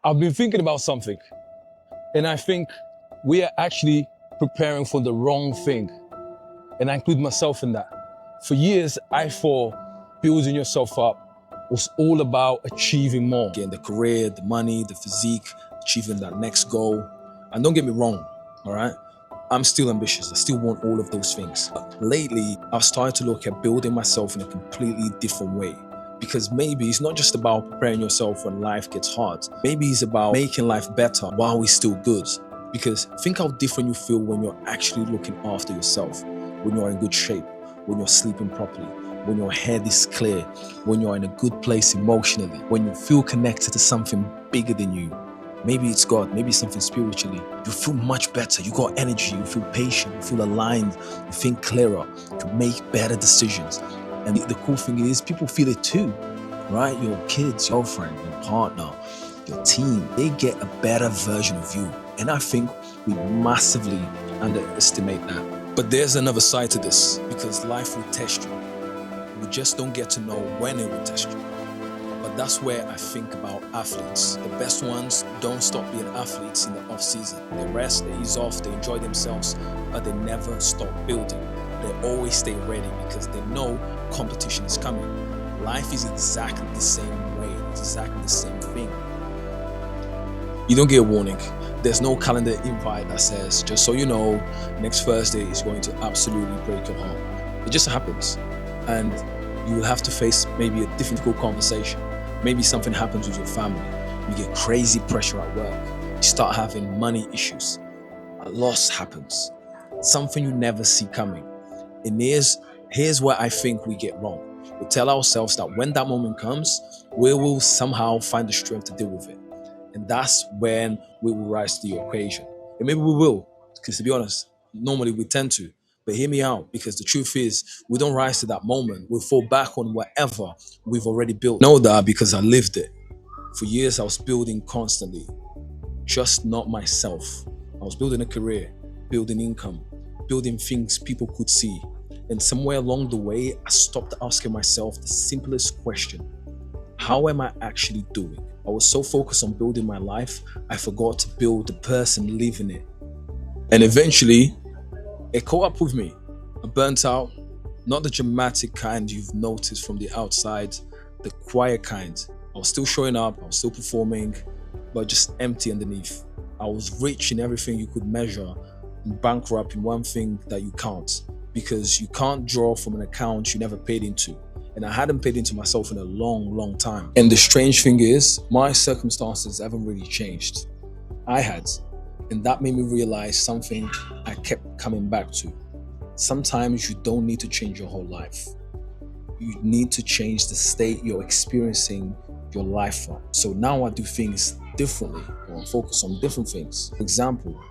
I've been thinking about something, and I think we are actually preparing for the wrong thing. And I include myself in that. For years, I thought building yourself up was all about achieving more. Getting the career, the money, the physique, achieving that next goal. And don't get me wrong, all right? I'm still ambitious. I still want all of those things. But lately, I've started to look at building myself in a completely different way. Because maybe it's not just about preparing yourself when life gets hard. Maybe it's about making life better while it's still good. Because think how different you feel when you're actually looking after yourself, when you're in good shape, when you're sleeping properly, when your head is clear, when you're in a good place emotionally, when you feel connected to something bigger than you. Maybe it's God, maybe it's something spiritually. You feel much better, you got energy, you feel patient, you feel aligned, you think clearer, you make better decisions. And the cool thing is, people feel it too, right? Your kids, your girlfriend, your partner, your team, they get a better version of you. And I think we massively underestimate that. But there's another side to this, because life will test you. We just don't get to know when it will test you. But that's where I think about athletes. The best ones don't stop being athletes in the off season. They rest, they ease off, they enjoy themselves, but they never stop building. They always stay ready because they know competition is coming. Life is exactly the same way. It's exactly the same thing. You don't get a warning. There's no calendar invite that says, just so you know, next Thursday is going to absolutely break your heart. It just happens. And you will have to face maybe a difficult conversation. Maybe something happens with your family. You get crazy pressure at work. You start having money issues. A loss happens. Something you never see coming. And here's where I think we get wrong. We tell ourselves that when that moment comes, we will somehow find the strength to deal with it. And that's when we will rise to the occasion. And maybe we will, because to be honest, normally we tend to. But hear me out, because the truth is, we don't rise to that moment. We fall back on whatever we've already built. I know that because I lived it. For years, I was building constantly, just not myself. I was building a career, building income, building things people could see. And somewhere along the way, I stopped asking myself the simplest question: how am I actually doing? I was so focused on building my life, I forgot to build the person living it. And eventually, it caught up with me. I burnt out, not the dramatic kind you've noticed from the outside, the quiet kind. I was still showing up, I was still performing, but just empty underneath. I was rich in everything you could measure and bankrupt in one thing that you can't, because you can't draw from an account you never paid into. And I hadn't paid into myself in a long time. And the strange thing is, my circumstances haven't really changed. I had. And that made me realize something I kept coming back to. Sometimes you don't need to change your whole life. You need to change the state you're experiencing your life from. So now I do things differently, or I focus on different things. For example,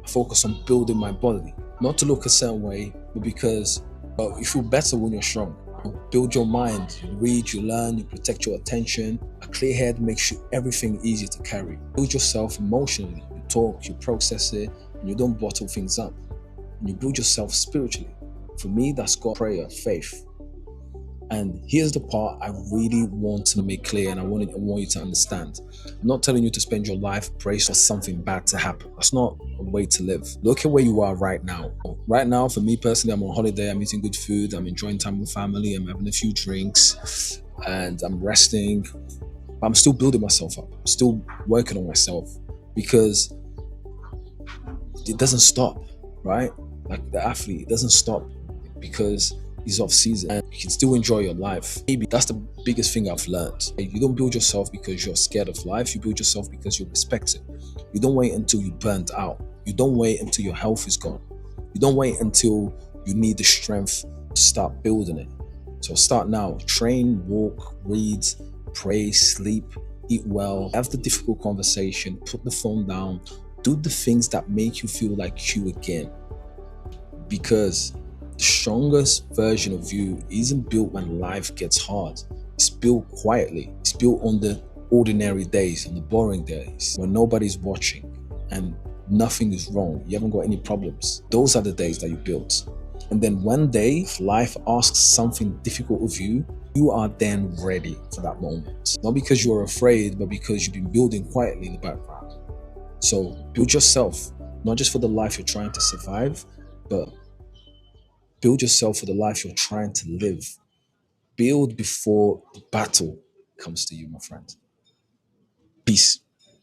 I focus on building my body. Not to look a certain way, but because you feel better when you're strong. Build your mind, you read, you learn, you protect your attention. A clear head makes everything easier to carry. Build yourself emotionally. You talk, you process it, and you don't bottle things up. And you build yourself spiritually. For me, that's God, prayer, faith. And here's the part I really want to make clear, and I want you to understand. I'm not telling you to spend your life praying for something bad to happen. That's not a way to live. Look at where you are right now. Right now, for me personally, I'm on holiday, I'm eating good food, I'm enjoying time with family, I'm having a few drinks, and I'm resting. But I'm still building myself up. I'm still working on myself, because it doesn't stop, right? Like the athlete, it doesn't stop because he's off season, and you can still enjoy your life. Maybe that's the biggest thing I've learned. You don't build yourself because you're scared of life. You build yourself because you respect it. You don't wait until you're burnt out. You don't wait until your health is gone. You don't wait until you need the strength to start building it. So start now. Train, walk, read, pray, sleep, eat well, have the difficult conversation, put the phone down, do the things that make you feel like you again. Because the strongest version of you isn't built when life gets hard. It's built quietly. It's built on the ordinary days, on the boring days, when nobody's watching and nothing is wrong. You haven't got any problems. Those are the days that you built. And then one day, if life asks something difficult of you, you are then ready for that moment. Not because you're afraid, but because you've been building quietly in the background. So build yourself, not just for the life you're trying to survive, but build yourself for the life you're trying to live. Build before the battle comes to you, my friend. Peace.